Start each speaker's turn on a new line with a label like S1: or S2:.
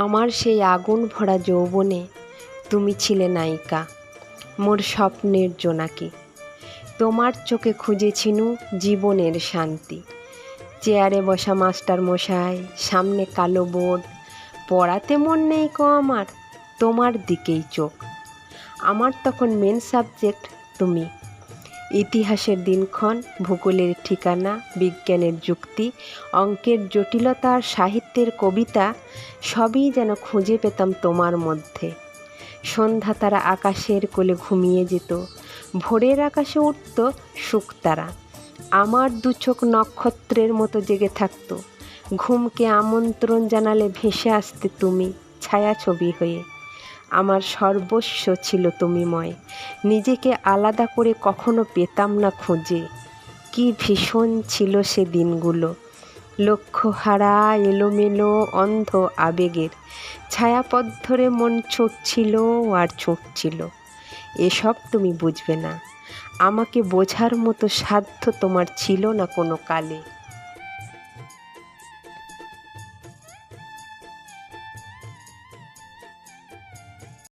S1: আমার সেই আগুন ভরা যৌবনে তুমি ছিলে নায়িকা, মোর স্বপ্নের জোনাকি। তোমার চোখে খুঁজেছিনু জীবনের শান্তি। চেয়ারে বসা মাস্টার মশাই, সামনে কালো বোর্ড, পড়াতে মন নেই কো আমার, তোমার দিকেই চোখ। আমার তখন মেন সাবজেক্ট তুমি। ইতিহাসের দিনক্ষণ, ভূগোলের ঠিকানা, বিজ্ঞানের যুক্তি, অঙ্কের জটিলতা আর সাহিত্যের কবিতা সবই যেন খুঁজে পেতাম তোমার মধ্যে। সন্ধ্যা তারা আকাশের কোলে ঘুমিয়ে যেত, ভোরের আকাশে উঠত শুকতারা। আমার দু চোখ নক্ষত্রের মতো জেগে থাকত, ঘুমকে আমন্ত্রণ জানালে ভেসে আসতে তুমি ছায়াছবি হয়ে। আমার সর্বস্ব ছিল তুমিময়, নিজেকে আলাদা করে কখনো পেতাম না খুঁজে। কি ভীষণ ছিল সে দিনগুলো, লক্ষ্যহারা এলোমেলো অন্ধ আবেগের ছায়াপথ ধরে মন ছুটছিল আর ছুটছিল। এসব তুমি বুঝবে না, আমাকে বোঝার মতো সাধ্য তোমার ছিল না কোনো কালে।